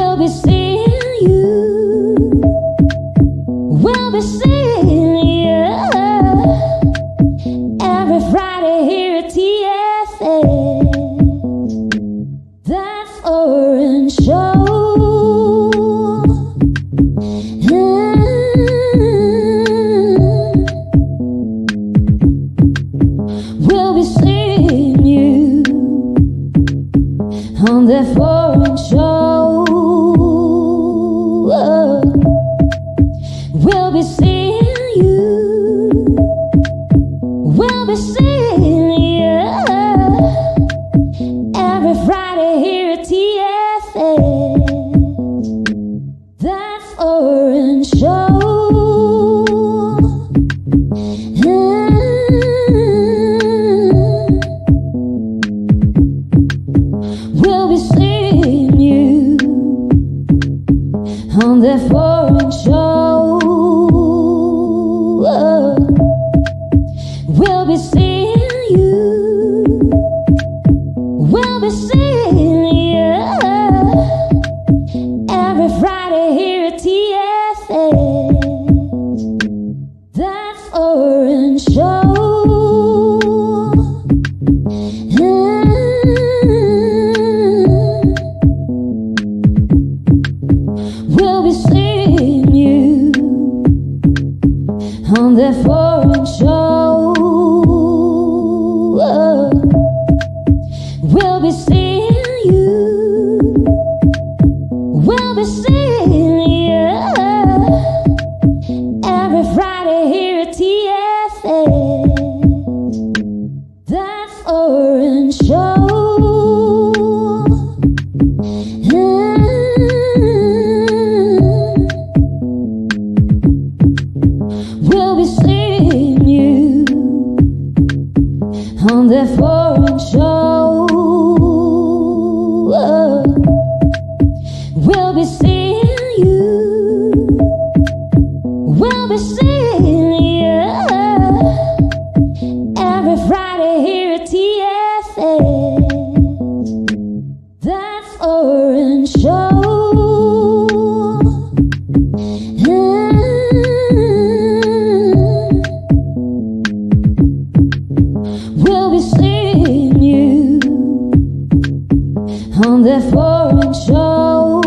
We'll be seeing you. We'll be seeing you every Friday here at TFS. That's Orange Show. We'll be seeing you on that foreign show. We'll be seeing you. We'll be seeing you every Friday here at TFS. That's Orange Show. We'll be seeing you on that foreign show. We'll be seeing you. We'll be seeing you every Friday here at TFS. That's Orange Show. We'll be seeing you on that foreign show. We'll be seeing you. We'll be seeing you every Friday here at TFS. That's Orange Show. We'll be seeing you on that foreign show. We'll be seeing you. We'll be seeing you every Friday here at TFS. That's Orange Show. We'll be seeing you on that foreign show.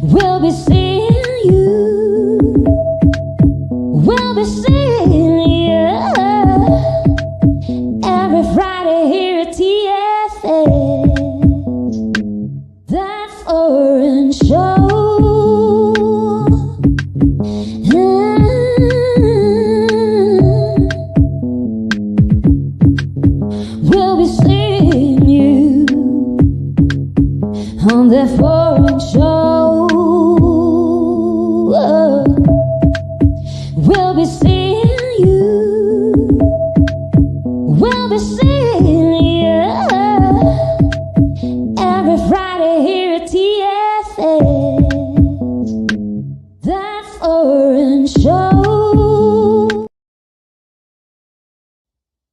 We'll be seeing you. We'll be seeing you every Friday here at TFS. That's Orange Show. We'll be seeing you on that foreign show. We'll be seeing you. We'll be seeing you every Friday here at TFS. That's Orange Show.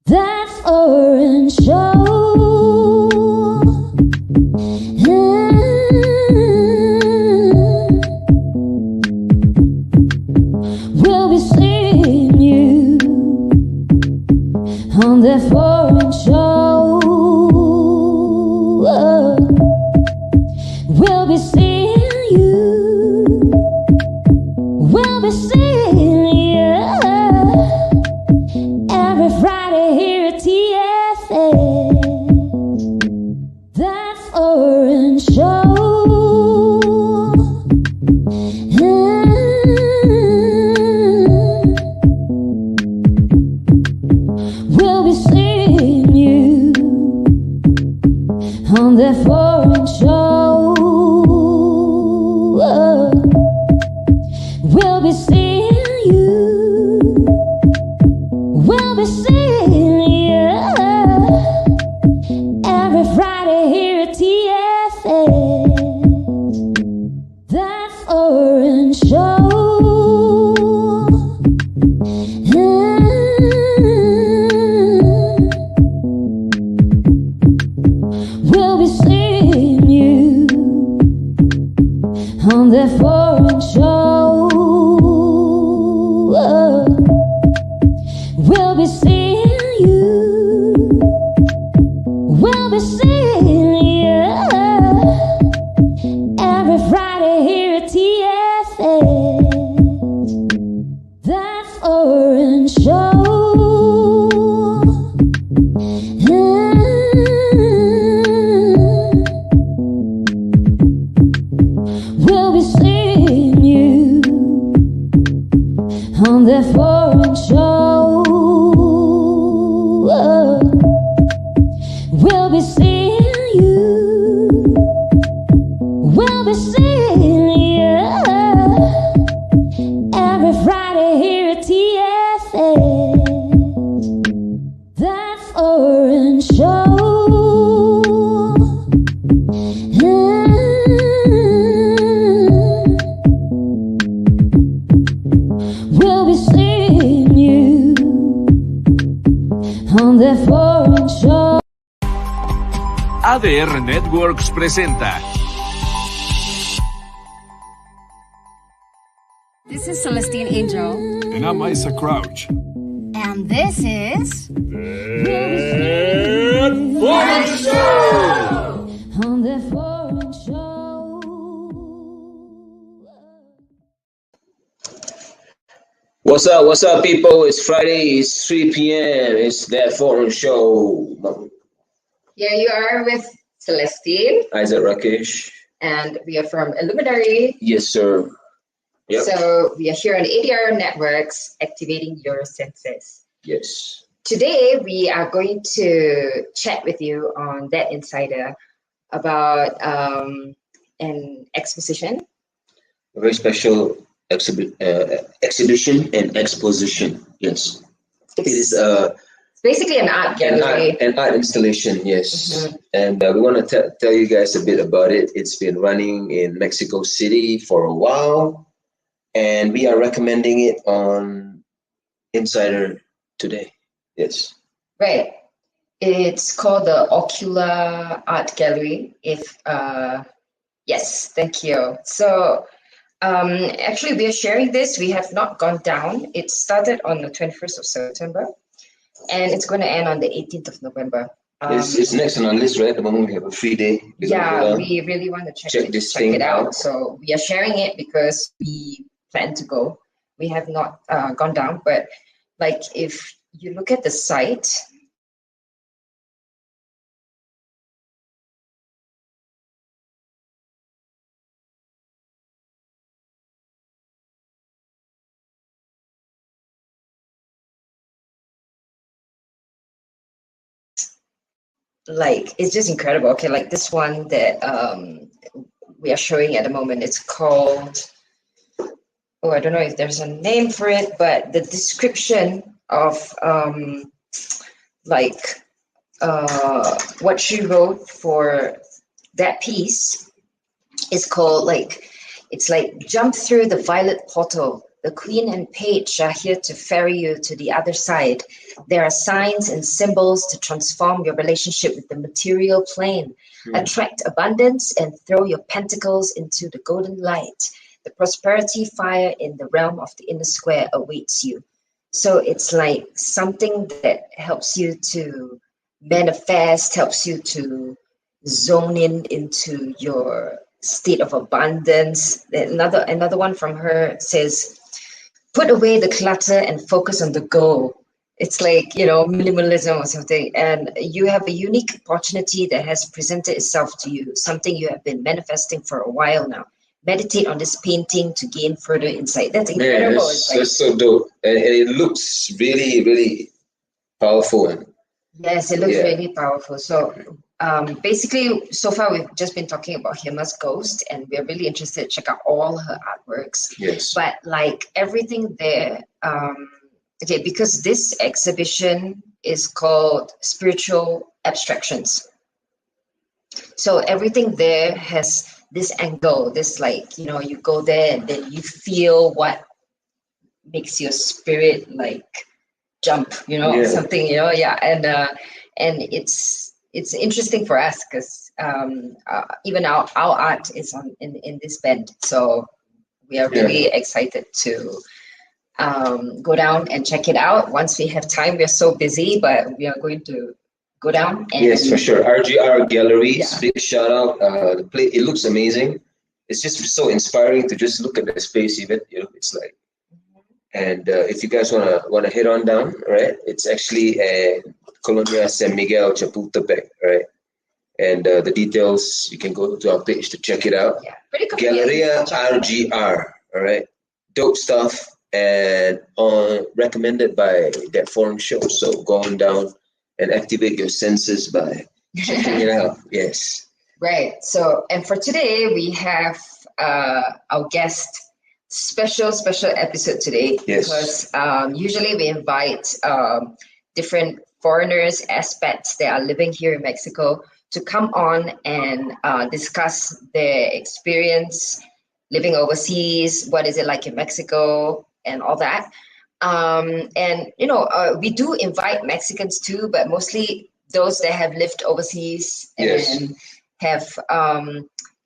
That's Orange Show. We'll be seeing you on that foreign show. We'll be seeing you. We'll be seeing you every Friday here at TFS. That's Orange Show. We'll be seeing you on that foreign show. We'll be seeing you. We'll be seeing you every Friday here at TFS. That's Orange Show. We'll be on the foreign show. We'll be seeing you. We'll be seeing you every Friday here at TFS. That foreign show. We'll be seeing you on the foreign show. We'll be seeing you. We'll be seeing you every Friday here at TFS. That foreign show. We'll be seeing you on the foreign show. ADR Networks presenta. This is Celestine Angel. And I'm Isaac Crouch. And this is... Foreign Show! On the foreign show. What's up, people? It's Friday, it's 3 p.m. It's That Foreign Show. Here you are with Celestine. Isaac Rakesh. And we are from Illuminary. Yes, sir. Yep. So we are here on ADR Networks, activating your senses. Yes. Today, we are going to chat with you on That Insider about an exposition. A very special exhibition and exposition. Yes. It is It's basically an art gallery. an art installation, yes. Mm-hmm. And we want to tell you guys a bit about it. It's been running in Mexico City for a while, and we are recommending it on Insider today. Yes. Right. It's called the Ocular Art Gallery. Yes, thank you. So actually, we are sharing this. We have not gone down. It started on the 21st of September, and it's going to end on the 18th of November. It's next on our list, right? At the moment, we have a free day. Yeah, we really want to check it out. out. So we are sharing it because we plan to go. We have not gone down, but like if you look at the site, like it's just incredible. Okay, like this one that we are showing at the moment, it's called, oh, I don't know if there's a name for it, but the description of what she wrote for that piece is called it's like jump through the violet portal. The queen and page are here to ferry you to the other side. There are signs and symbols to transform your relationship with the material plane. Attract abundance and throw your pentacles into the golden light. The prosperity fire in the realm of the inner square awaits you. So it's like something that helps you to manifest, helps you to zone in into your state of abundance. Another one from her says, put away the clutter and focus on the goal. It's like, minimalism or something. And you have a unique opportunity that has presented itself to you, something you have been manifesting for a while now. Meditate on this painting to gain further insight. That's incredible. Man, that's so dope. And it looks really, really powerful. Yes, it looks really powerful. So basically, so far we've just been talking about Hima's Ghost, and we're really interested to check out all her artworks. Yes. But like everything there, because this exhibition is called Spiritual Abstractions. So everything there has this angle, this you go there and then you feel what makes your spirit jump, something, and it's interesting for us because even our art is in this band. So we are really excited to go down and check it out once we have time. We're so busy, but we are going to go down. And yes, for sure. RGR Galleries, big shout out. The play, it looks amazing. It's just so inspiring to just look at the space. Even it's like, and if you guys wanna head on down, right? It's actually Colonia San Miguel, Chapultepec, right? And the details, you can go to our page to check it out. Yeah, pretty cool. Galleria RGR, all right? Dope stuff, and recommended by that foreign show. So go on down and activate your senses by checking it out. Yes. Right. So, and for today, we have our guest, special episode today. Yes. Because usually we invite different foreigners, expats that are living here in Mexico to come on and discuss their experience living overseas. What is it like in Mexico and all that. And, we do invite Mexicans too, but mostly those that have lived overseas and have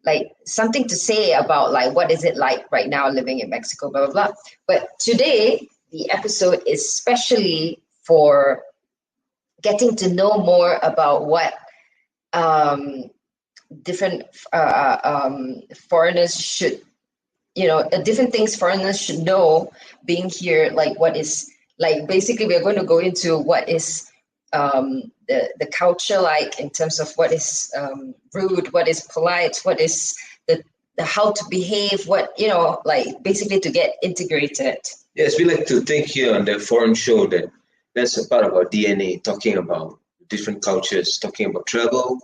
like something to say about like, what is it like right now living in Mexico, blah, blah, blah. But today, the episode is especially for getting to know more about what different foreigners should, different things foreigners should know being here, like what is, like basically we're going to go into what is the culture like in terms of what is rude, what is polite, what is the how to behave, what, like basically to get integrated. Yes, we like to think here on the foreign show that that's a part of our DNA, talking about different cultures, talking about travel,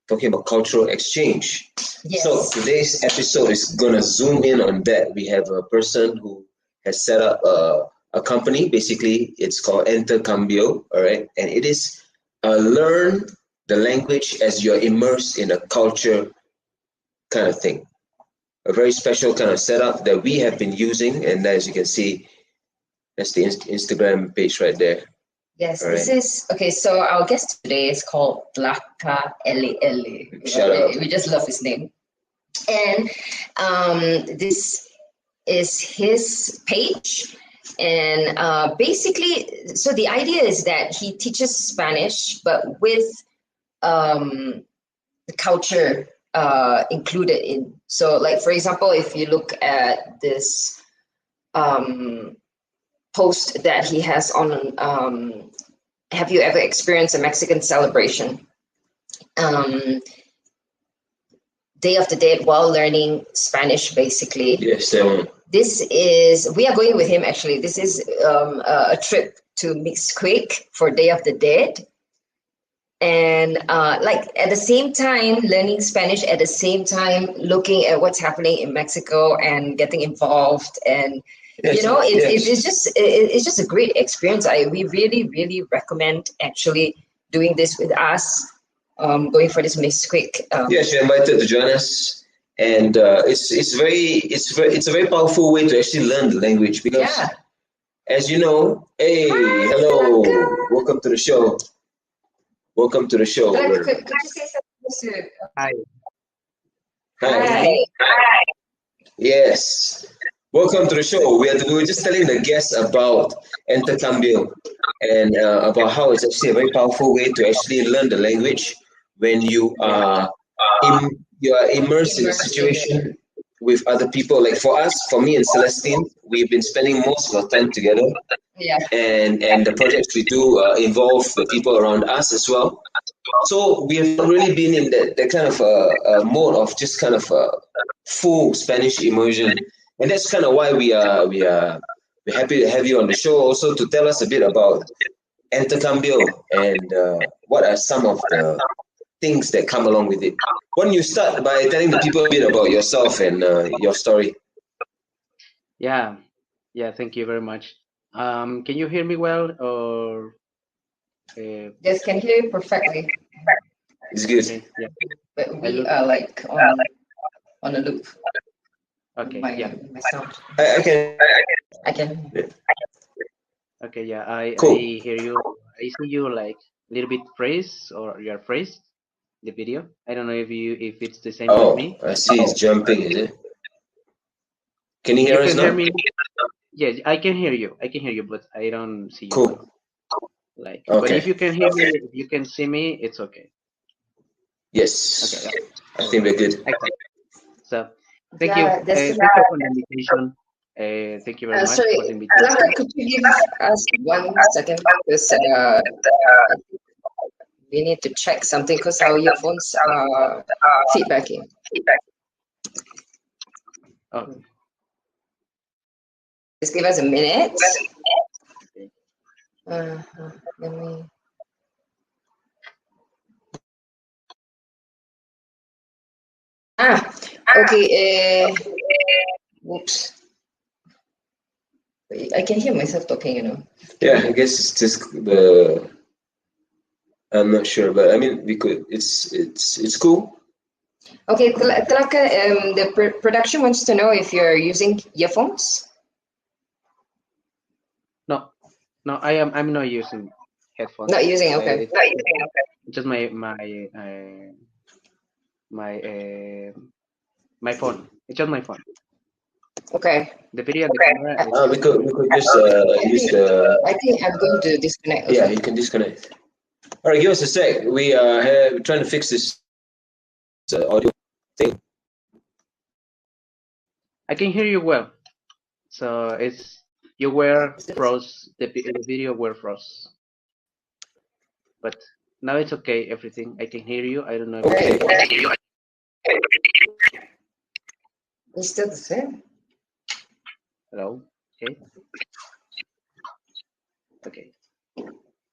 talking about cultural exchange. Yes. So today's episode is gonna zoom in on that. We have a person who has set up a company. Basically, it's called Intercambio, all right? And it is learn the language as you're immersed in a culture kind of thing. A very special kind of setup that we have been using. And as you can see, that's the Instagram page right there. Yes, All this right. is, okay, so our guest today is called Tlacaelel. Shout out. We just love his name. And this is his page. And basically, so the idea is that he teaches Spanish, but with the culture included in. So like, for example, if you look at this post that he has on, have you ever experienced a Mexican celebration? Day of the Dead while learning Spanish, basically. Yes, We are going with him actually. This is a trip to Mixquic for Day of the Dead. And like at the same time, learning Spanish, at the same time, looking at what's happening in Mexico and getting involved. And, it's just a great experience. We really recommend actually doing this with us, going for this Mixquic. Yes, you're invited to join us. And it's a very powerful way to actually learn the language because, as you know, hey, hello, welcome to the show. Welcome to the show. Could you say something to Hi. Hi. Yes. Welcome to the show. We were just telling the guests about Intercambio and about how it's actually a very powerful way to actually learn the language when you are immersed in a situation with other people. Like for us, for me and Celestine, we've been spending most of our time together. Yeah. And the projects we do involve the people around us as well. So we have not really been in that kind of mode of just kind of full Spanish immersion. And that's kind of why we're happy to have you on the show also to tell us a bit about Intercambio and what are some of the things that come along with it. Why don't you start by telling the people a bit about yourself and your story? Yeah, thank you very much. Can you hear me well or? Yes, can hear you perfectly. It's good. Okay, yeah. But we are like on a loop. Okay, My sound. I can. I can. Okay, yeah. I Cool. hear you. I see you like a little bit phrase or you are phrased. the video. I don't know if it's the same Oh, with me. I see it's jumping, is it? Can you hear You us can hear now? me? Yeah, I can hear you. I can hear you, but I don't see you. Cool. Like, but Okay. if you can hear me, if you can see me, it's okay. Yes. Okay. I think we're good. Excellent. So, thank Yeah, you. there's Thank you for the invitation. Thank you very much sorry, for the invitation. Tlaca, could you give us 1 second? Because we need to check something because our earphones are feedbacking. Oh, Just give us a minute. okay. Let me. Okay. Whoops. I can hear myself talking, you know. Yeah, I guess it's just the. I'm not sure, but I mean, we could. It's cool. Okay, Tlaca, the production wants to know if you're using earphones. No, I'm not using headphones. Not using. Okay. It's just my phone. It's just my phone. Okay. The video and the camera. We could just use the. I think I'm going to disconnect. Also. Yeah, you can disconnect. All right, give us a sec. We are trying to fix this audio thing. I can hear you well. So it's you were froze. The video were froze. But now it's okay. Everything I can hear you. I don't know. Okay. It's still the same. Hello. Okay. Okay.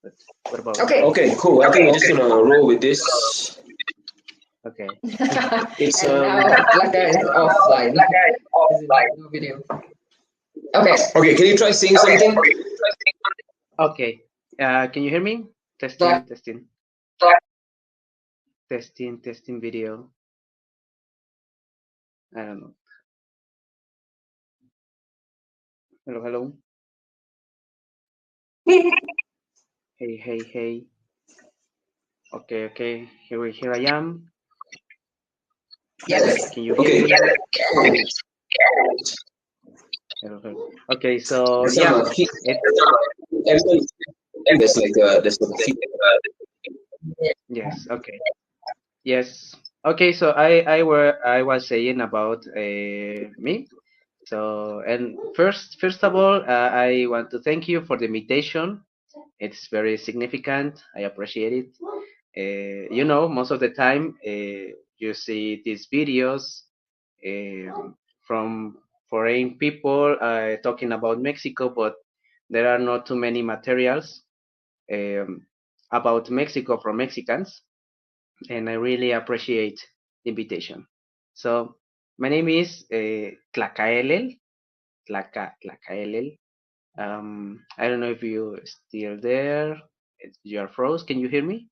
But what about? Okay, cool. I think we're just gonna roll with this. Okay. It's now Tlaca is offline. No video. Okay. Okay, can you try saying something? Okay. Can you hear me? Testing. Testing video. I don't know. Hello. Hey. Okay. Here I am. Yes. Can you hear me? Hello. Okay, so yeah. There's like Yes. Okay. Yes. Okay. So I was saying about me. So and first of all, I want to thank you for the invitation. It's very significant. I appreciate it. Most of the time you see these videos from foreign people talking about Mexico, but there are not too many materials about Mexico from Mexicans, and I really appreciate the invitation. So my name is Tlacaelel. Tlacaelel. I don't know if you're still there. You are froze. Can you hear me?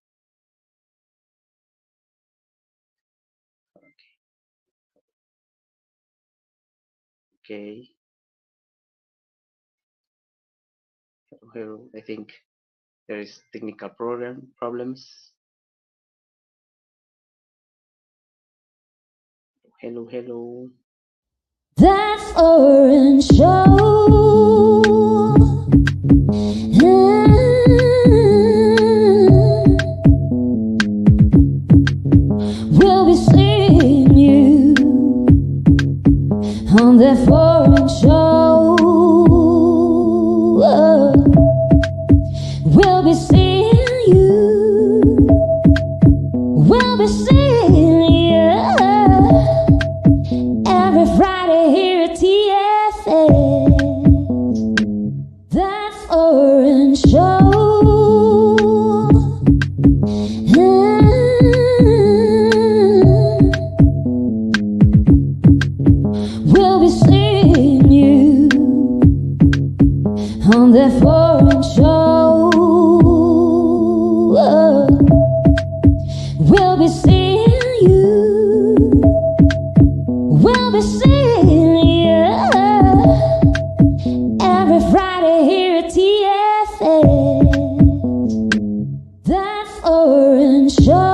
Okay. Hello. I think there is technical problems. Hello. That's orange show. We'll be seeing you on that foreign show. We'll be seeing you. We'll be seeing you every Friday here at TFS. That's Orange Show. We'll be seeing you on that foreign show. We'll be seeing you. We'll be seeing you every Friday here at TFS. That's Orange Show.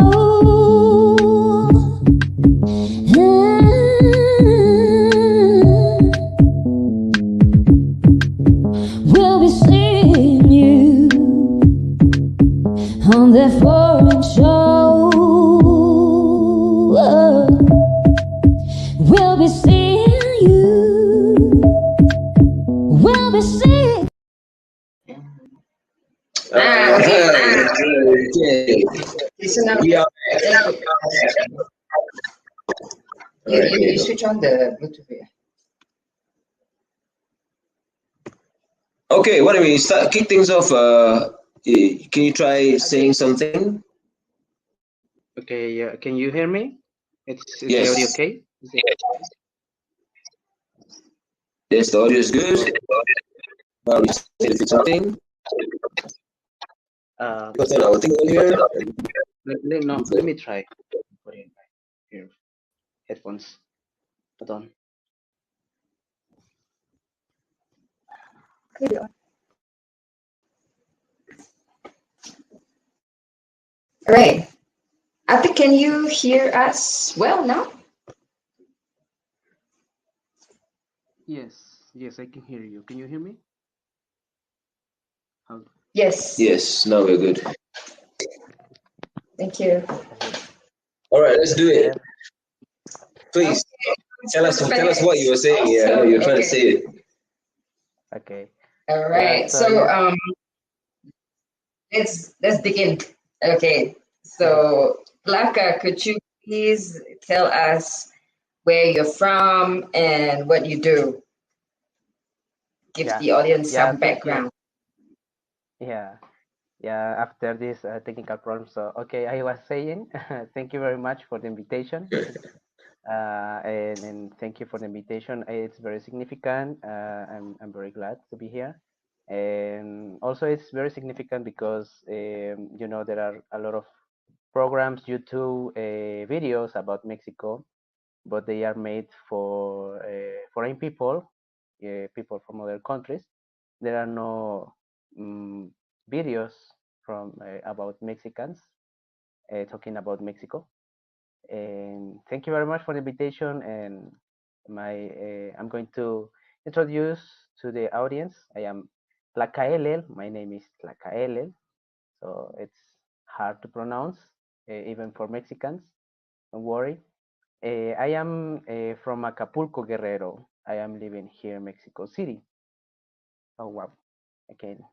We'll be seeing you. We'll be seeing. Okay. Listen up. We are. You switch on the Bluetooth here. Okay, why don't we start kick things off? Can you try saying something? Okay, can you hear me? Is the Yes. audio okay? Yes, the audio is good. If it's something, because then I will think here. Let me try. Put in my ear headphones. Hold on. All right. Ate, can you hear us well now? Yes, I can hear you. Can you hear me? Yes. Yes, now we're good. Thank you. All right, let's do it. Please tell us what you were saying. Yeah, I know you're trying to say it. Okay. All right. Yeah, so let's begin. Okay. So Tlaca, could you please tell us where you're from and what you do? Give the audience some background. Yeah, after this technical problem. So, okay, I was saying, thank you very much for the invitation. And thank you for the invitation. It's very significant. I'm very glad to be here. And also it's very significant because, you know, there are a lot of programs, YouTube videos about Mexico, but they are made for foreign people, people from other countries. There are no videos from about Mexicans talking about Mexico. And thank you very much for the invitation. And I'm going to introduce to the audience. I am Tlacaelel. My name is Tlacaelel, so it's hard to pronounce, even for Mexicans. Don't worry. I am from Acapulco, Guerrero. I am living here in Mexico City. Oh wow! Again,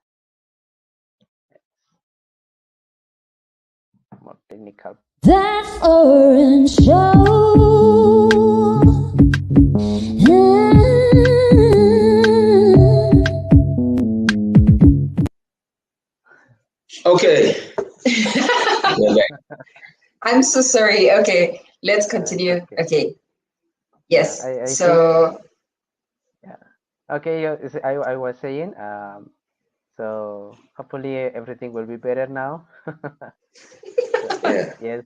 more technical. That's orange show. Okay. I'm so sorry. Okay, let's continue. Okay. Yes. I so. think, yeah. Okay. I was saying. So hopefully everything will be better now. Yeah. Yes.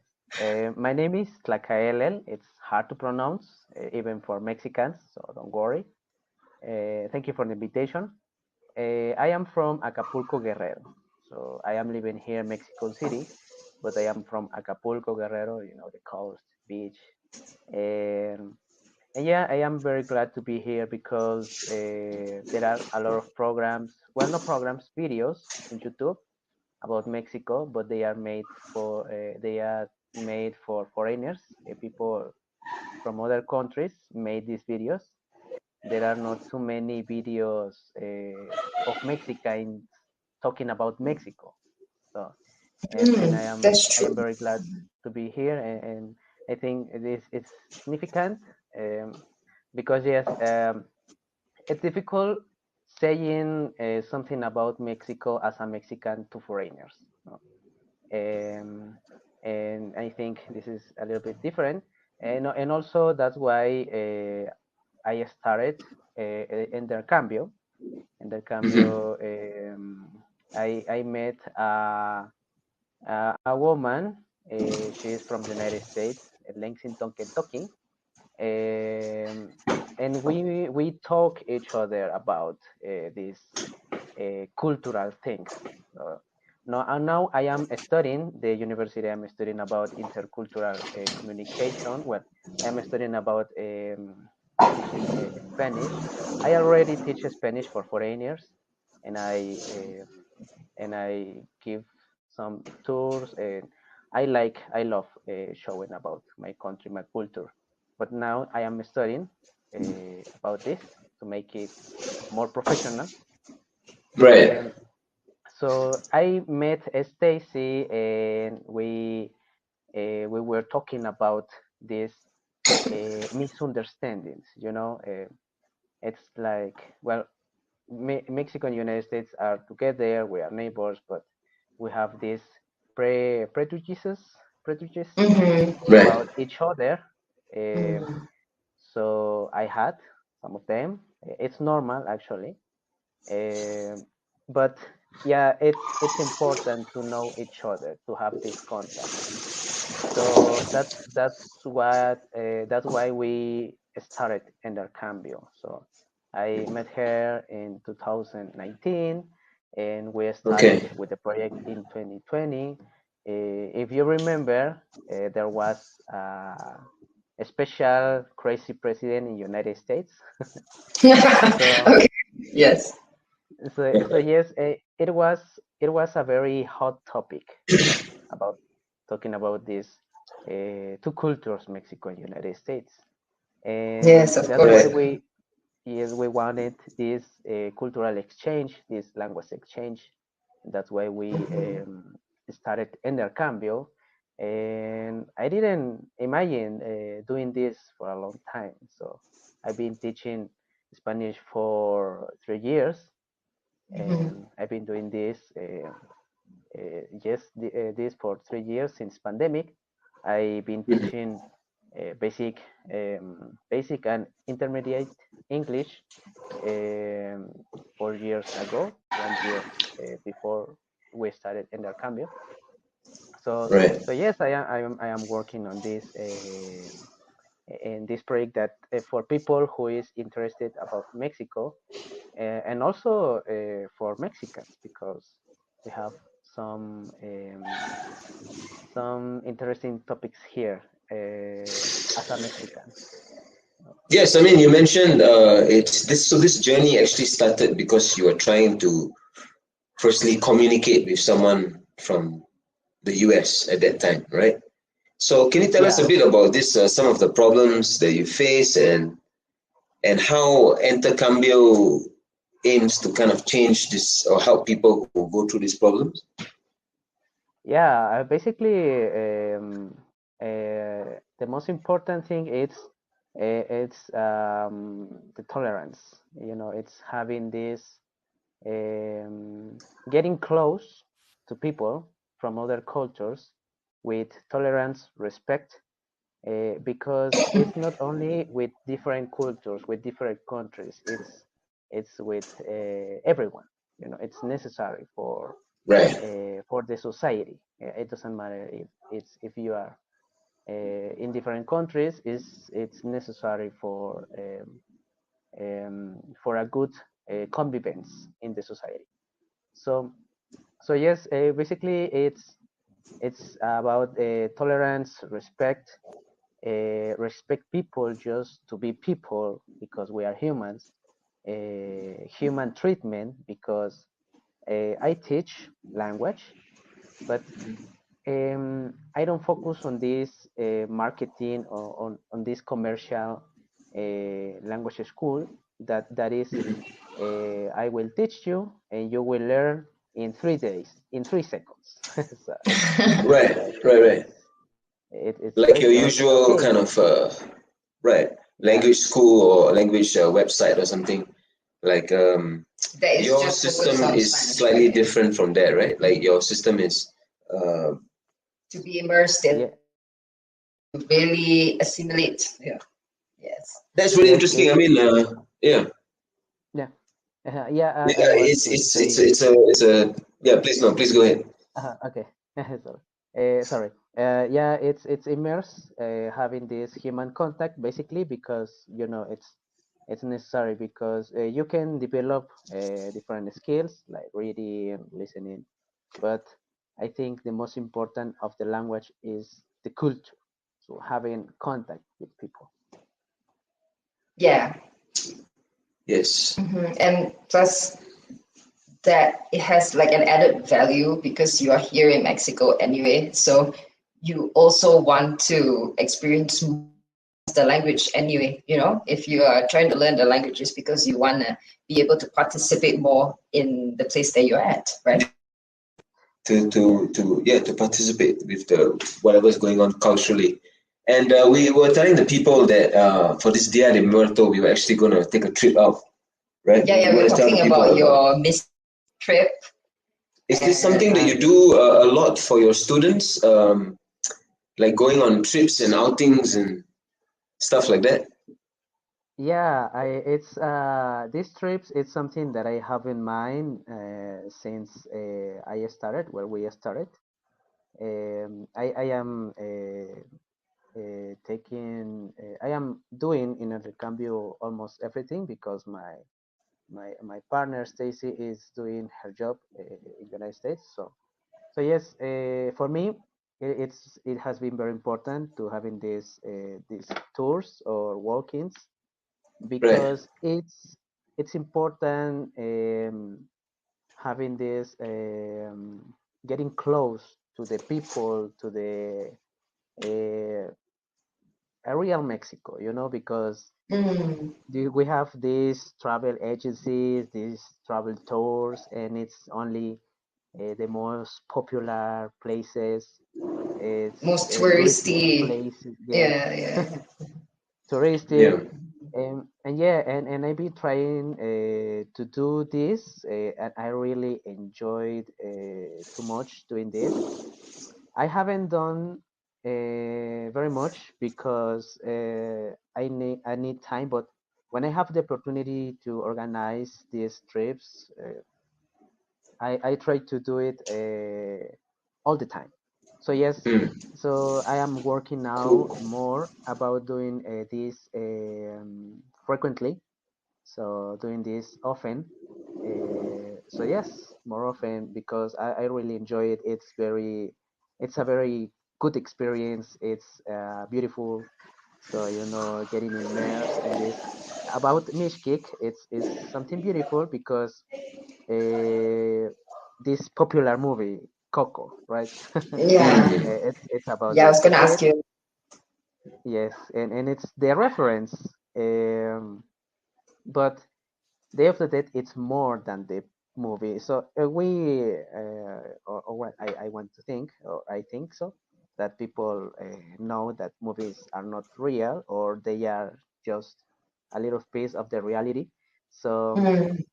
My name is Tlacaelel. It's hard to pronounce, even for Mexicans. So don't worry. Thank you for the invitation. I am from Acapulco, Guerrero. So I am living here in Mexico City, but I am from Acapulco, Guerrero, you know, the coast, beach. And yeah, I am very glad to be here because there are a lot of programs, well, no programs, videos in YouTube about Mexico, but they are made for foreigners, people from other countries made these videos. There are not too many videos of Mexicans talking about Mexico. So, and I am very glad to be here, and I think it's significant because yes, it's difficult saying something about Mexico as a Mexican to foreigners. No? And I think this is a little bit different, and also that's why I started intercambio. I met a woman. She is from the United States, Lexington, Kentucky, and we talk each other about these cultural things. Now I am studying the university. I'm studying about intercultural communication. Well, I'm studying about teaching Spanish. I already teach Spanish for foreigners, and I give some tours, and I love showing about my country, my culture. But now I am studying about this to make it more professional. Right. So I met Stacy, and we were talking about these misunderstandings. It's like, well, Mexico and United States are together. We are neighbors, but we have these prejudices Right. about each other. Um, Mhm. so I had some of them. It's normal actually, um, but yeah, it's important to know each other, to have this contact. So that's why we started intercambio. So I met her in 2019, and we started Okay. with the project in 2020. If you remember, there was a special crazy president in United States. So Okay. Yes. so yes, it was a very hot topic, about talking about these two cultures, Mexico and United States, and Yes, of that's why course. Right. we wanted this cultural exchange, this language exchange. That's why we Mhm. started Intercambio, and I didn't imagine doing this for a long time. So I've been teaching Spanish for 3 years, Mhm. and I've been doing this. Yes, this for 3 years since pandemic. I've been Mhm. teaching basic, basic and intermediate English um, 4 years ago, 1 year before we started Intercambio. So, Right. so yes, I am working on this in this project that for people who is interested about Mexico, and also for Mexicans, because we have some some interesting topics here as a Mexican. Yes, I mean, you mentioned it's this. So this journey actually started because you were trying to firstly communicate with someone from the US at that time, right? So can you tell us a Yeah, bit about this? Some of the problems that you face, and how Intercambio aims to kind of change this or help people who go through these problems. yeah. Basically, the most important thing is it's the tolerance. It's having this getting close to people from other cultures with tolerance, respect, because it's not only with different cultures, with different countries. It's with everyone. It's necessary Right. for the society. It doesn't matter if you are in different countries. It's necessary for a good convivence in the society. So so yes, basically it's about tolerance, respect, respect people just to be people because we are humans, human treatment because I teach language, but I don't focus on this marketing or on this commercial language school that is I will teach you and you will learn in 3 days, in 3 seconds. So it's Right. like Right. Right. it's Like great, your but usual okay, kind of right yeah, language school or language website or something. Like That is your just focused system on is Spanish, slightly right? different from that, right? Like your system is uh, To be immersed in, yeah, to really assimilate. Yeah. Yes. that's really yes, interesting. I mean, yeah, yeah, yeah. I yeah. was It's a yeah. Please no, please go ahead. okay. Sorry. Sorry. Yeah, it's immerse having this human contact basically because it's necessary because you can develop different skills like reading, listening, but I think the most important of the language is the culture. So having contact with people. Yeah. Yes. And plus that it has like an added value because you are here in Mexico anyway. So you also want to experience the language anyway. If you are trying to learn the language, it's because you want to be able to participate more in the place that you're at, right? To participate with the whatever's going on culturally. And we were telling the people that for this Dia de Muerto, we were actually going to take a trip out, right? Yeah, You we're wanna tell the talking people about your Miss trip. Is this something that you do a lot for your students, like going on trips and outings and stuff like that? Yeah, it's these trips. It's something that I have in mind since I started, where we started. I am taking, I am doing in intercambio almost everything because my partner Stacy is doing her job in the United States. So yes, for me, it has been very important to having these tours or walk-ins Right. because it's important having this getting close to the people, to the uh, a real Mexico, because Mm, we have these travel agencies, these travel tours, and it's only the most popular places. It's most touristic touristy. places, yes, Yeah, yeah. touristic. Yeah. And yeah, and I've been trying to do this, and I really enjoyed too much doing this. I haven't done very much because I need time, but when I have the opportunity to organize these trips, I try to do it all the time. So yes, Mm. so I am working now Cool. more about doing this frequently. So doing this often. So yes, more often because I really enjoy it. It's a very good experience. It's beautiful. So getting immersed in this. About Mishkik, it's something beautiful because uh, this popular movie Coco, right? Yeah. It's about Yeah, I the was the gonna ask dead. you. Yes, and it's the reference. But Day of the Dead, it's more than the movie. So or what I want to think, or I think so, that people know that movies are not real or they are just a little piece of the reality. So Mm,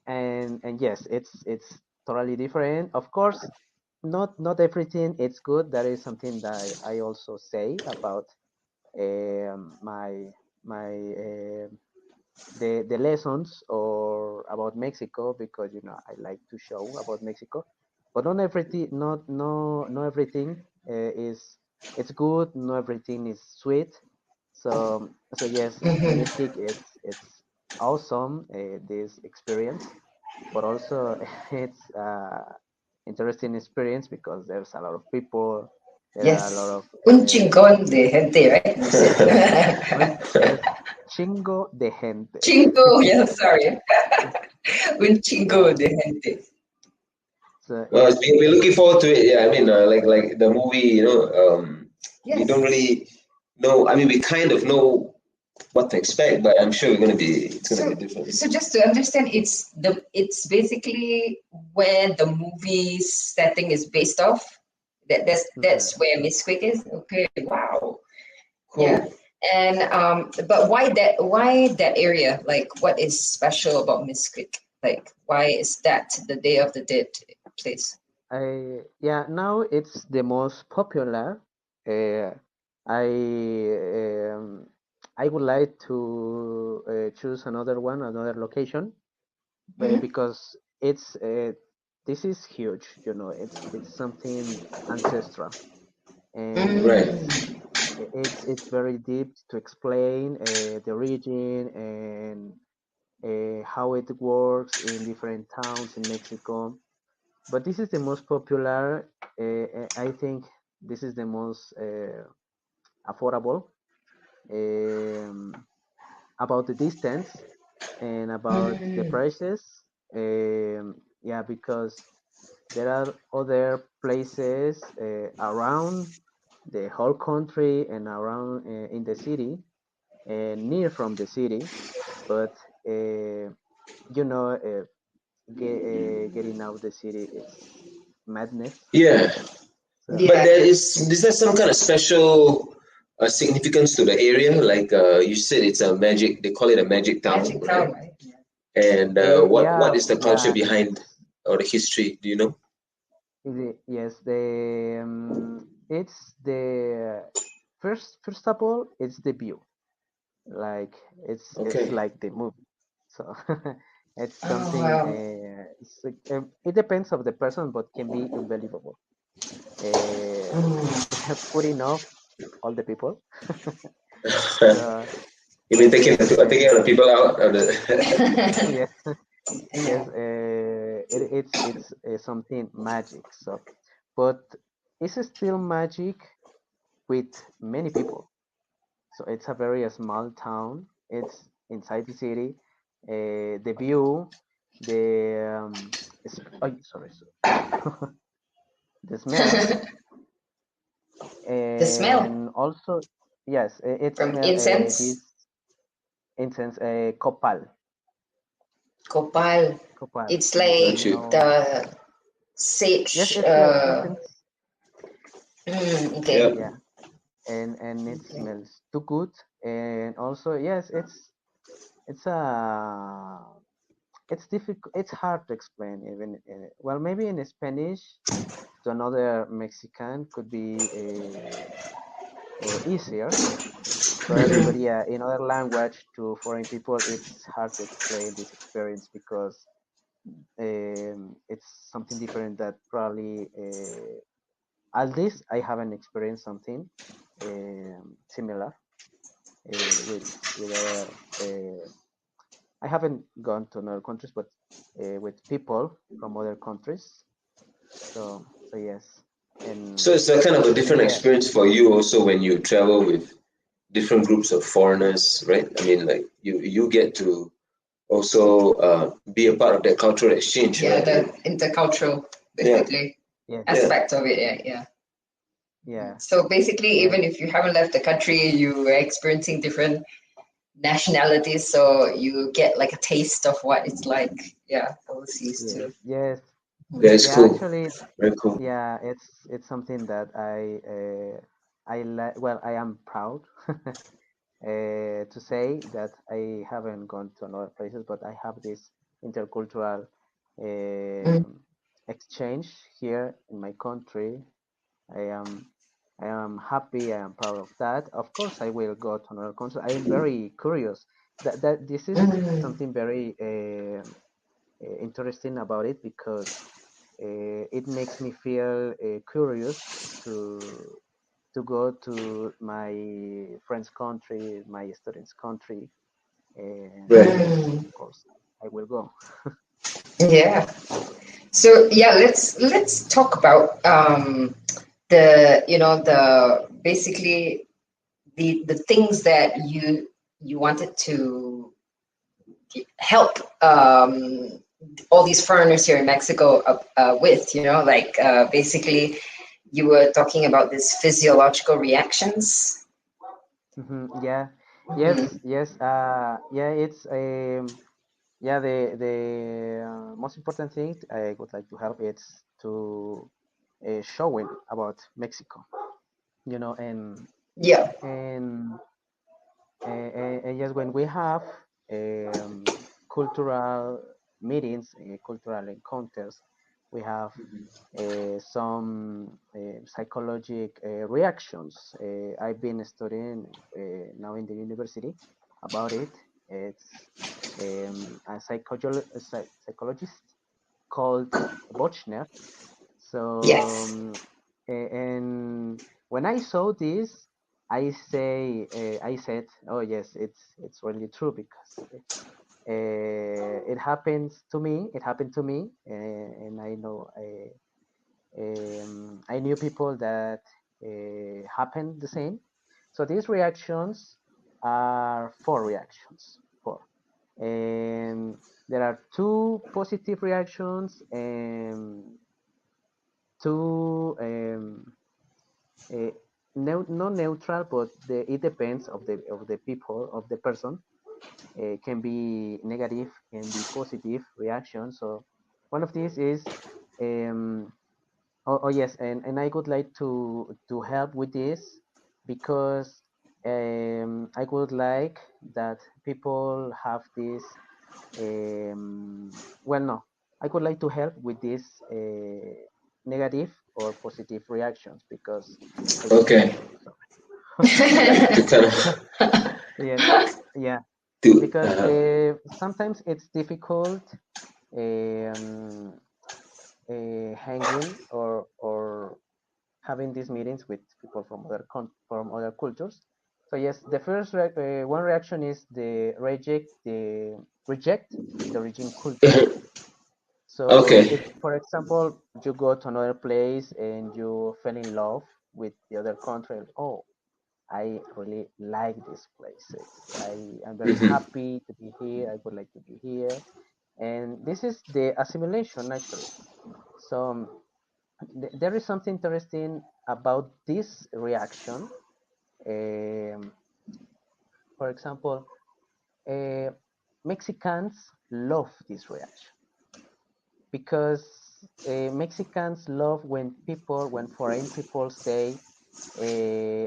and yes, it's totally different. Of course, not everything it's good. That is something that I also say about my the lessons or about Mexico because I like to show about Mexico, but not everything not everything is it's good. Not everything is sweet. So yes, mhm. Mishkik it's awesome this experience, but also it's interesting experience because there's a lot of people. There are a lot Yes. of Un chingón de gente, right? You said. yes, chingo de gente. Chingo, yeah, sorry. Un chingo de gente. So Well, yes, we're looking forward to it. Yeah, I mean, like the movie, we don't Yes. really know. I mean, we kind of know what to expect, but I'm sure it's gonna be So, different. so just to understand, it's basically where the movie's setting is based off. That's mhm. where Miss Quick is. Okay, wow, yeah. Cool. And but why that area? Like, what is special about Miss Quick? Like, why is that the Day of the Dead place? Yeah, now it's the most popular. Uh, I I would like to choose another location, Hmm. because it's this is huge. It's something ancestral, and Right. it's very deep to explain the origin and how it works in different towns in Mexico. But this is the most popular. I think this is the most affordable. Um, about the distance and about the Mm, prices. Yeah, because there are other places around. the whole country and around in the city, near from the city, but you know, getting out the city, it's madness. Yeah, So but Yeah. is there some kind of special significance to the area? Like you said, it's a magic. They call it a magic town, Magic right? Town, right? Yeah. And what yeah, is the culture yeah, behind or the history? Do you know? yes, it's the first of all, it's the view. Like it's Okay. like the movie. So it's Oh, something. wow. It depends of the person, but can be unbelievable. Putting off all the people. So You mean yes, taking other people out of the? yes, Yeah. yes. It's something magic. So, but it's still magic with many people. So it's a very small town. It's inside the city. The view, the oh, sorry. The smell, The smell and also yes, it from smell incense, this incense, copal. copal. Copal. It's Do Got you like you. know? the Yes, sage. it's like incense. Okay. Yep. Yeah, and it Okay. smells too good. And also yes, it's it's difficult. It's hard to explain even. Well, maybe in Spanish to another Mexican could be easier. But yeah, in other language to foreign people, it's hard to explain this experience because it's something different that probably at least I haven't experienced something similar with other. I haven't gone to other countries, but with people from other countries. So yes, So and it's a kind of a different yeah, experience for you also when you travel with different groups of foreigners, right? I mean, like you get to also be a part of that cultural exchange, Yeah, right? the intercultural, Yeah, basically, yes, yeah. aspect of it. Yeah, yeah. yeah, So basically, yes, even if you haven't left the country, you are experiencing different nationalities, so you get like a taste of what it's like. Yeah, overseas yes, too. yes. That is Yeah, cool. actually, Very cool. yeah, it's something that I like. Well, I am proud to say that I haven't gone to another places, but I have this intercultural Mm. exchange here in my country. I am I am happy. I am proud of that. Of course, I will go to another country. I am very curious. That this is Mm. something very interesting about it because it makes me feel curious to go to my friend's country, my students' country, and Right. yes, Mm. of course, I will go. Yeah. So yeah, let's talk about the the basically the things that you wanted to help all these foreigners here in Mexico with, like basically you were talking about this physiological reactions. Yeah, Mhm. yes. Yeah, it's yeah. The most important thing I would like to help is to showing about Mexico. And Yeah. and and yes, when we have cultural meetings, cultural encounters, we have some psychologic reactions. I've been studying now in the university about it. It's a psychologist called Bochner. So, Yes. and when I saw this, I said, oh yes, it's really true because it happens to me. It happened to me, and I know I knew people that happened the same. So these reactions are four reactions. Four, and there are two positive reactions and two uh, not neutral, but it depends of the people of the person. Can be negative, can be positive reaction. So one of these is oh yes, and I would like to help with this because I would like that people have this well no, I would like to help with this negative or positive reactions because I Okay. To kind of yeah, yeah, do. because sometimes it's difficult um, hanging or having these meetings with people from from other cultures. So yes, the first one reaction is the reject the origin culture. So Okay. if, for example, you go to another place and you fell in love with the other country, oh, I really like this place. I am very Hmm. happy to be here. I would like to be here. And this is the assimilation, actually. So there is something interesting about this reaction. Um, for example, uh, Mexicans love this reaction because Mexicans love when foreign people say,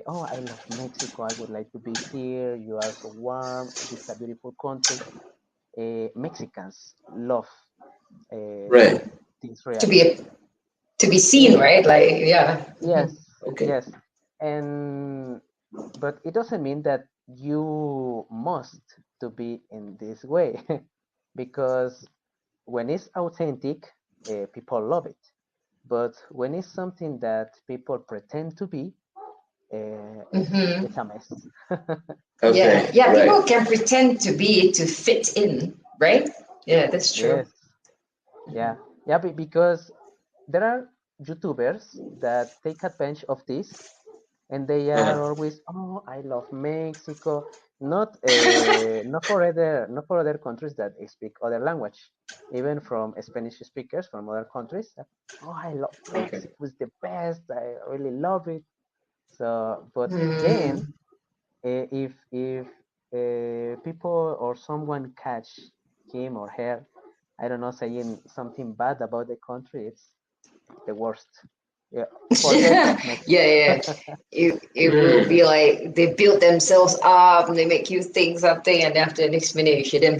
"Oh, I love Mexico. I would like to be here. You are so warm. This is a beautiful country." Mexicans love uh, Right. this To reaction. be to be seen, Yes, right? Like, yeah. yes, Okay. yes, and but it doesn't mean that you must to be in this way, because when it's authentic, people love it. But when it's something that people pretend to be, Hmm. it's a mess. Yeah, Okay. yeah. Right. People can pretend to be to fit in, right? Yeah, that's true. Yes, yeah, yeah, because there are YouTubers that take advantage of this and they Uh-huh. are always, oh, I love Mexico, not not for other countries that speak other language, even from Spanish speakers from other countries. Oh, I love Okay. Mexico, it's the best, I really love it. So but then Mm. if people or someone catch him or her, I don't know, saying something bad about the country, it's the worst. Yeah, forget of Yeah, Mexico. yeah. It will Mm. be like they build themselves up and they make you think something, and after the next minute you hear them,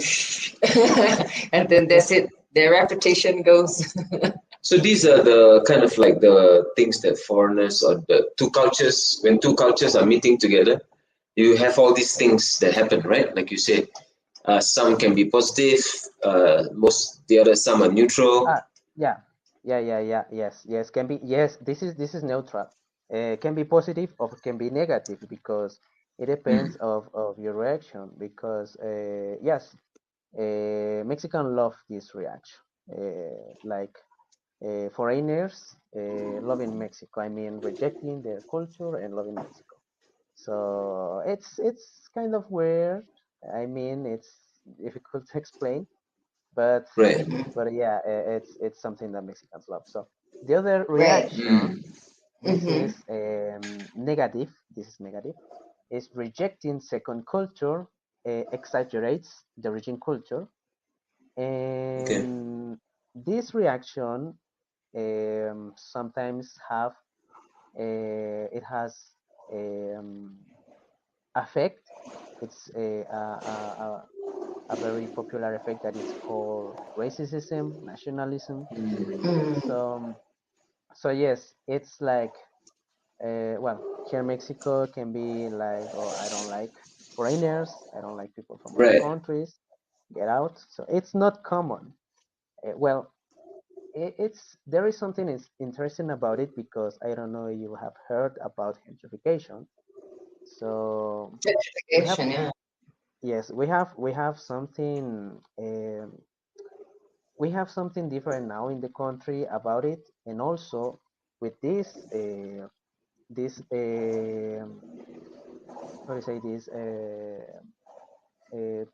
and then Yeah. that's it. Their reputation goes. So these are the kind of like the things that foreigners or the two cultures, when two cultures are meeting together, you have all these things that happen, right? Like you said, some can be positive, most the other some are neutral. Ah, yeah, yeah. Yes, yes. Can be yes. This is neutral. Can be positive or can be negative because it depends Mm. of your reaction. Because yes, Mexican love this reaction. Like foreigners loving Mexico. I mean, rejecting their culture and loving Mexico. So it's kind of weird. I mean, it's difficult to explain, but Right. yeah, it's something that Mexicans love. So the other Right. reaction, Mm. this Mm-hmm. is negative. This is negative. Is rejecting second culture, exaggerates the origin culture, Okay. and this reaction sometimes have it has um, effect. It's a very popular effect that is called racism, nationalism. Mm. So, so yes, it's like, well, here in Mexico can be like, oh, I don't like foreigners, I don't like people from other Right. countries, get out. So it's not common. Well, it's there is something is interesting about it because I don't know you have heard about gentrification. So we have Justification, yeah. yes, we have something we have something different now in the country about it, and also with this how do you say this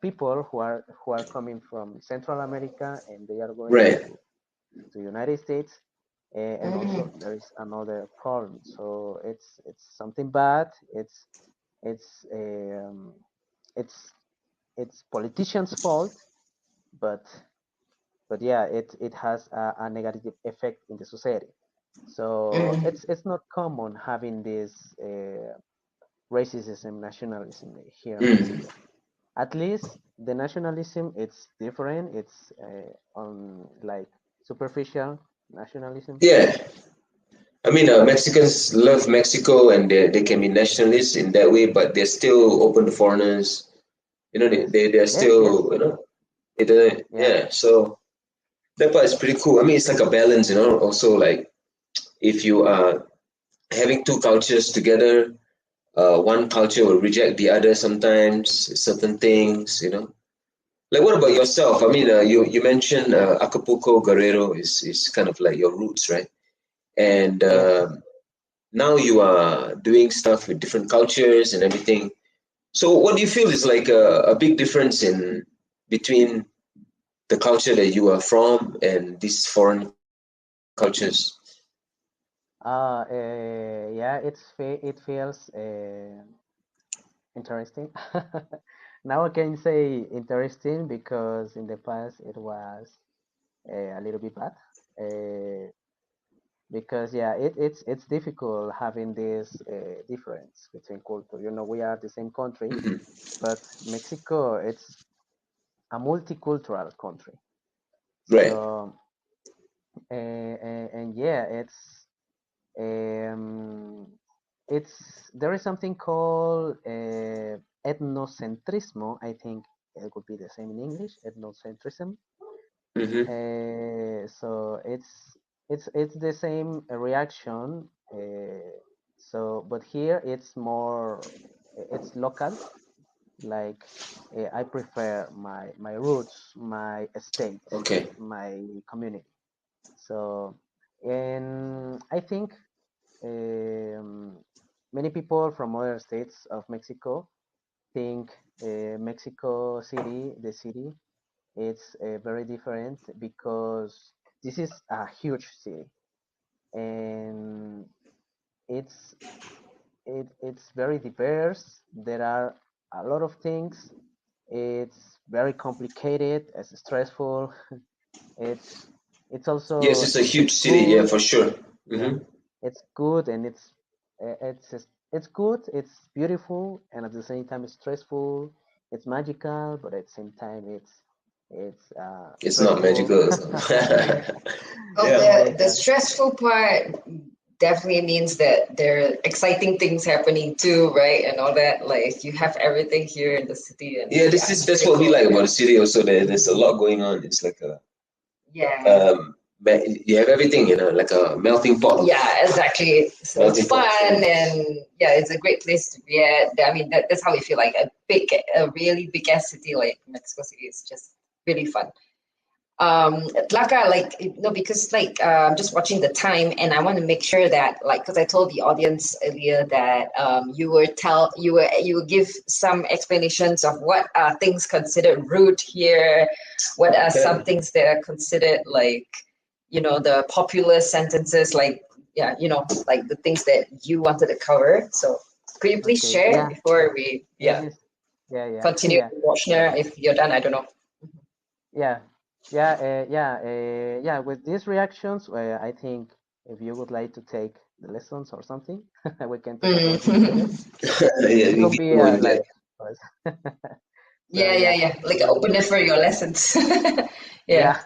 people who are coming from Central America and they are going Right. to United States. And also there is another problem. So it's something bad. It's it's it's politicians' fault, but yeah, it has a negative effect in the society. So it's not common having this racism, nationalism here in Mexico. At least the nationalism it's different. It's on like superficial nationalism. Yeah, I mean, Mexicans love Mexico and they can be nationalists in that way, but they're still open to foreigners. You know, Yes, they're yes, yes, still, it, yeah, yeah. So that part is pretty cool. I mean, it's like a balance, Also, like if you are having two cultures together, one culture will reject the other sometimes, certain things. Like, what about yourself? I mean, you mentioned Acapulco Guerrero is kind of like your roots, right? And yes. now you are doing stuff with different cultures and everything. So, what do you feel is like a big difference in between the culture that you are from and these foreign cultures? Yeah, it feels interesting. Now I can say interesting because in the past it was a little bit bad. Uh, because yeah, it's difficult having this difference between culture. We are the same country, Hmm. but Mexico it's a multicultural country. Right. So and yeah, um, it's there is something called ethnocentrismo. I think it would be the same in English, ethnocentrism. Hmm. So it's the same reaction. So, but here it's more it's local. Like I prefer my roots, my state, Okay. my community. So, and I think um, many people from other states of Mexico think Mexico City, the city, it's very different because this is a huge city and it's it's very diverse. There are a lot of things. It's very complicated. It's stressful. It's Yes, also it's a huge it's city. Yeah, good. for sure. Yeah, Hmm. it's good and it's good. It's beautiful and at the same time it's stressful. It's magical, but at the same time it's It's not stressful. magical. So. Well, Yeah. the Magical. stressful part definitely means that there are exciting things happening too, right? And all that. Like you have everything here in the city, and Yeah, yeah, it's that's pretty what we cool. like Yeah, about the city. Also, there's a lot going on. It's like yeah, you have everything, like a melting pot. yeah, exactly. So it's Melting fun, pot. Yeah. and yeah, it's a great place to be at. I mean, that's how we feel like a really big ass city like Mexico City is just really fun. Tlaka, like, no, because like I'm just watching the time and I want to make sure that like, because I told the audience earlier that you will give some explanations of what are things considered rude here, what are some things that are considered like, the popular sentences, like, yeah, like the things that you wanted to cover. So could you please Okay. share Yeah. before we, yeah, Yes. Yeah. Yeah. continue Yeah. Washner, if you're done, I don't know. Yeah. Yeah. Yeah. With these reactions, I think if you would like to take the lessons or something, we can talk about this later. Mm. Yeah, It we could get be more in like depth. so. Yeah, yeah, Yeah. yeah. Like an Uh, opener for your lessons. Yeah. yeah.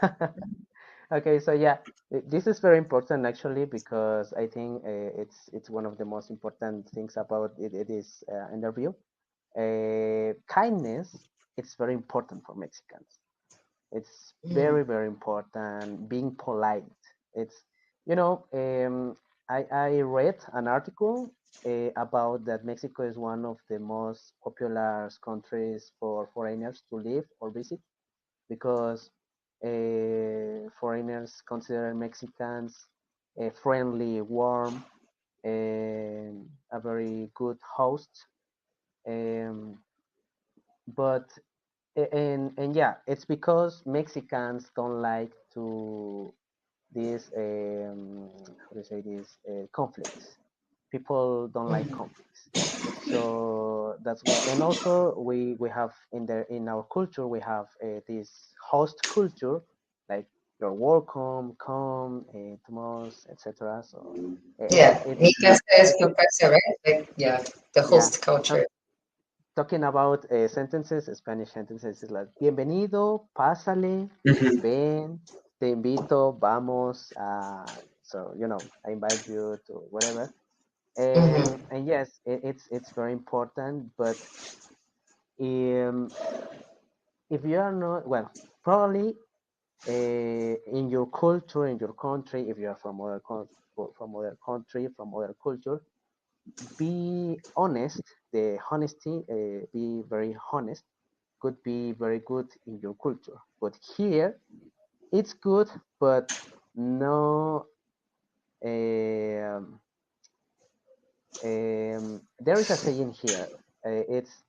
Okay. So yeah, this is very important actually because I think it's one of the most important things about it is interview. Kindness. It's very important for Mexicans. It's Mm. very, very important. Being polite. It's, you know, I read an article about that Mexico is one of the most popular countries for foreigners to live or visit because foreigners consider Mexicans friendly, warm, a very good host. Um, but and yeah, it's because Mexicans don't like to these how do you say this conflicts. People don't like conflicts, so that's why. And also we have in our culture we have this host culture, like you're welcome, come, tomorrow, etc. So Yeah, it's mi casa es tu talking, casa, right? Like, yeah, the yeah, host culture. talking about sentences, Spanish sentences is like bienvenido, pásale, Mhm. ven, te invito, vamos. So I invite you to whatever. Mm-hmm. And yes, it's very important. But um, if you are not well, probably in your culture, in your country, if you are from other country, from other culture, be honest. The honesty, be very honest, could be very good in your culture. But here, it's good, but no. Um, there is a saying here. It's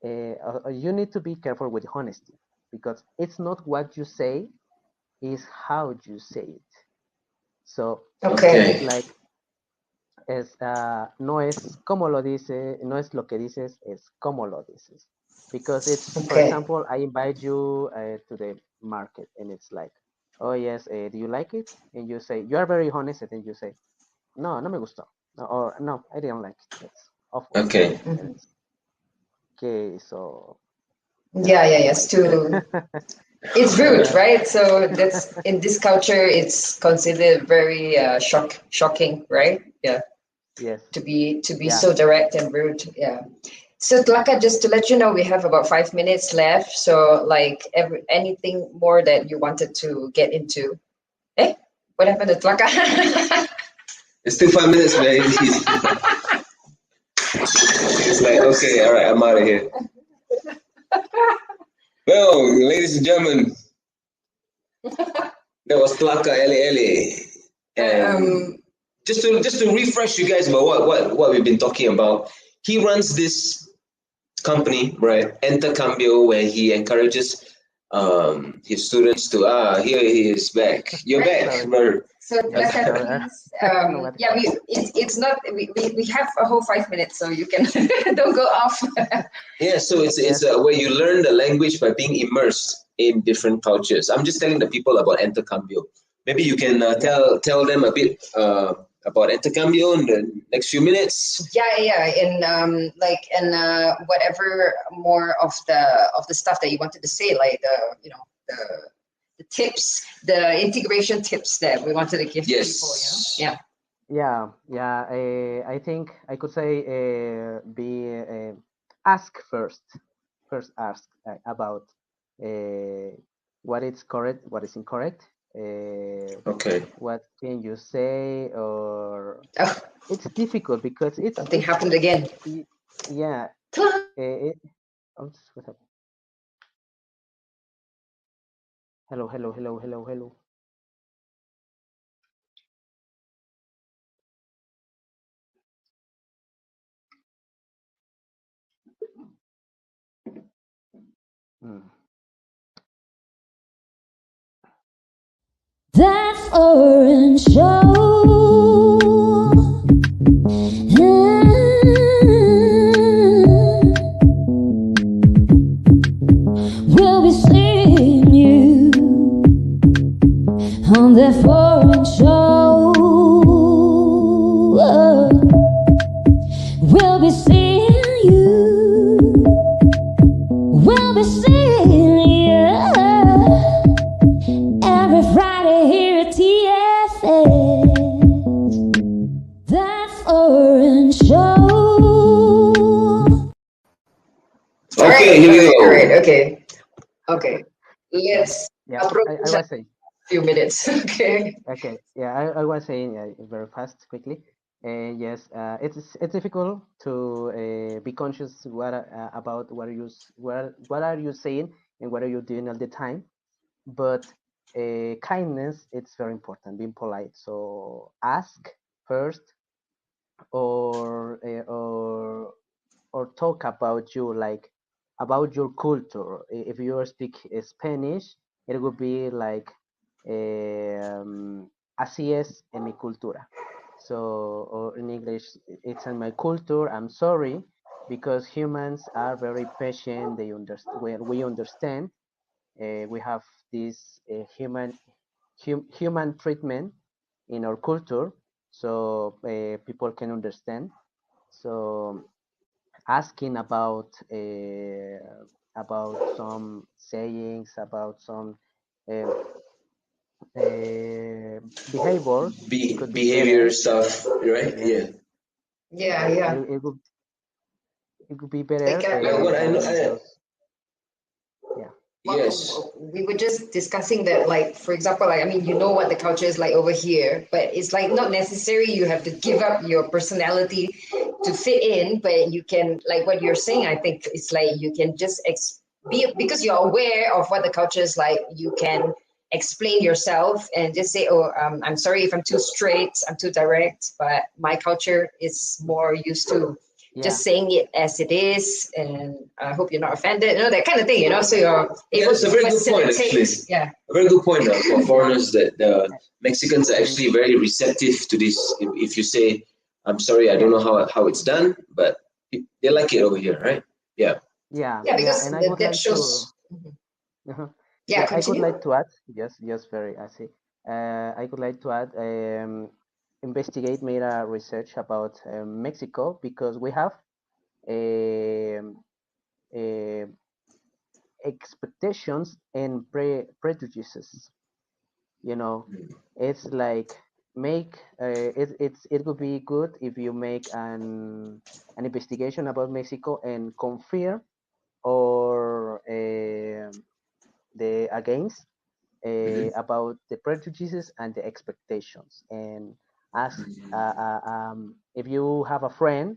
you need to be careful with honesty because it's not what you say, is how you say it. So it's Okay. Okay. like no es como lo dice, no es lo que dices, es como lo dices. Because it's, for Okay. example, I invite you to the market and it's like, oh yes, do you like it? And you say, you are very honest, and then you say, no, no me gustó. Or no, I didn't like it. It's awful. Okay. And it's okay, so Yeah, yeah, yes. like, It's rude, yeah, right? So that's in this culture, it's considered very shocking, right? Yeah, yes, to be yeah. so direct and rude. Yeah. So Tlaka, just to let you know, we have about 5 minutes left. So like anything more that you wanted to get into? Eh? What happened to Tlaka? It's still 5 minutes, man. It's like, okay, all right, I'm out of here. Well, ladies and gentlemen, that was Tlacaelel. And um, just to refresh you guys about what we've been talking about, he runs this company, right? Intercambio, where he encourages his students to here he is back. You're right. back, Sorry, brother. So yes, Tlaka, sorry. please, I don't know what yeah, happened. it's not we have a whole 5 minutes, so you can don't go off. Yeah, so it's Yes, where you learn the language by being immersed in different cultures. I'm just telling the people about intercambio. Maybe you can yeah. tell them a bit about intercambio in the next few minutes. Yeah, and whatever more of the stuff that you wanted to say, like the tips, the integration tips that we wanted to give people. Yes. Yeah. Yeah. I think I could say be ask first. First, ask about what is correct, what is incorrect. Okay. What can you say? Or Oh, it's difficult because something happened again. yeah. It, oops, what happened? Hello, hello, hello, hello, hello. Hmm. That's orange show. We'll be seeing you on that foreign show. We'll be seeing you. We'll be seeing you every Friday here at TSS. That's orange show. Okay, here we All right, go. okay. Yeah, Let's yeah. approach I a was saying. few minutes. Okay. Okay, yeah, I was saying very fast, quickly. Yes, it's difficult to be conscious about what are you saying and what are you doing all the time. But kindness, it's very important. Being polite. So ask first, or talk about you, like about your culture. If you speak Spanish, it would be like así es en mi cultura. So, or in English, it's in my culture. I'm sorry, because humans are very patient. They understand. We understand. We have this human treatment in our culture, so people can understand. So, asking about some sayings, about some uh, behaviors could be Behavior better. stuff, right? Yeah, Yeah. Yeah, yeah. it could be better Like Like what I know, than just yeah. yes. we were just discussing that, like, for example, like, I mean, you know what the culture is like over here, but it's like not necessary you have to give up your personality to fit in, but you can, like what you're saying, I think it's like you can just be, because you're aware of what the culture is like, you can explain yourself and just say, oh, I'm sorry if I'm too straight, I'm too direct, but my culture is more used to Yeah, just saying it as it is, and I hope you're not offended, you know, that kind of thing, you know, so you're Yeah, able that's a to very good point, facilitate. actually. Yeah. A very good point for foreigners, that the Mexicans are and actually very receptive to this. If you say, I'm sorry, I don't know how it's done, but they like it over here, right? Yeah. Yeah, because and I would that like to shows. Mhm. uh Yeah, yeah, I would continue. like to add, just very I see. I would like to add, investigate made a research about Mexico, because we have um, uh, expectations and prejudices. You know, it's like make it would be good if you make an investigation about Mexico and confirm or the against Mhm. about the prejudices and the expectations, and ask if you have a friend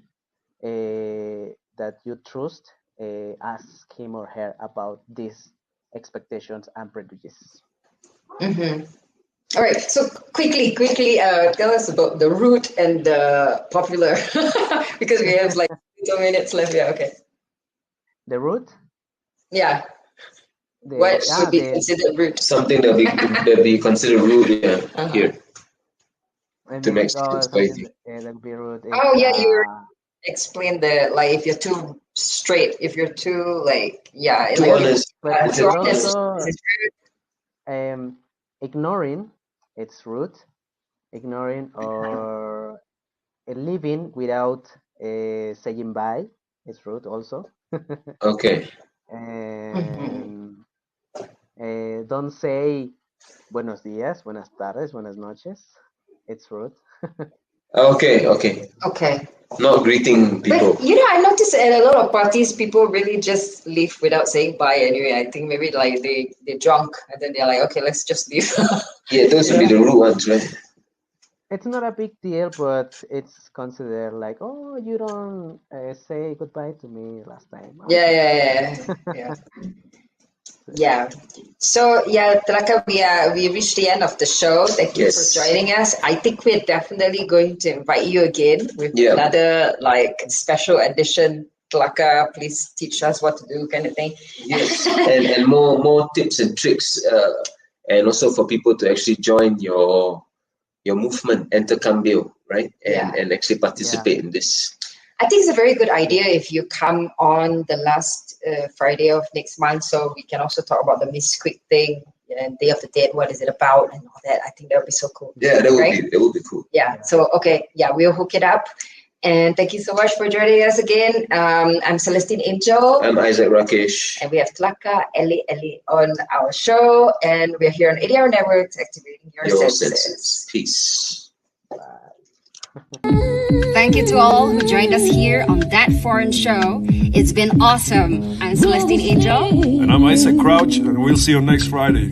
that you trust, ask him or her about these expectations and prejudices. Mm-hmm. All right, so quickly, tell us about the root and the popular, because we have like 2 minutes left. Yeah, okay. The root, Yeah, the what would be the considered root? Something that be considered rude, yeah, Uh-huh. here to maybe Mexican something society. that would be rude. Oh It's yeah, you explain the, like, if you're too straight, if you're too, like, yeah, Too like, yes, honest. but It's too a but honest. also Is it ignoring, it's rude. Ignoring or living without saying bye is rude also. okay. rude? Mhm. And don't say buenos días, buenas tardes, buenas noches. It's rude. Okay. Okay. Not greeting people. But you know, I noticed at a lot of parties, people really just leave without saying bye. Anyway, I think maybe like they're drunk and then they're like, okay, let's just leave. Yeah, those You would be know? the rude ones, right? It's not a big deal, but it's considered like, oh, you don't say goodbye to me last time. Yeah, Okay. yeah. Yeah. So yeah, Tlaka, we reached the end of the show. Thank you for Yes. joining us. I think we're definitely going to invite you again with Yeah. another like special edition. Tlaka, please teach us what to do, kind of thing. Yes, and more tips and tricks, and also for people to actually join your movement, intercambio, right? Yeah. And actually Yeah. participate in this. I think it's a very good idea if you come on the last Friday of next month, so we can also talk about the Miss Quick thing and Day of the Dead. What is it about and all that? I think that would be so cool. Yeah, right? that would be cool. Yeah. So okay, yeah, we'll hook it up. And thank you so much for joining us again. I'm Celestine Angel. I'm Isaac Rakesh. And we have Tlacaelel on our show. And we're here on 80 Hour Networks, activating your senses. Peace. Thank you to all who joined us here on That Foreign Show. It's been awesome. I'm Celestine Angel. And I'm Isaac Crouch, and we'll see you next Friday.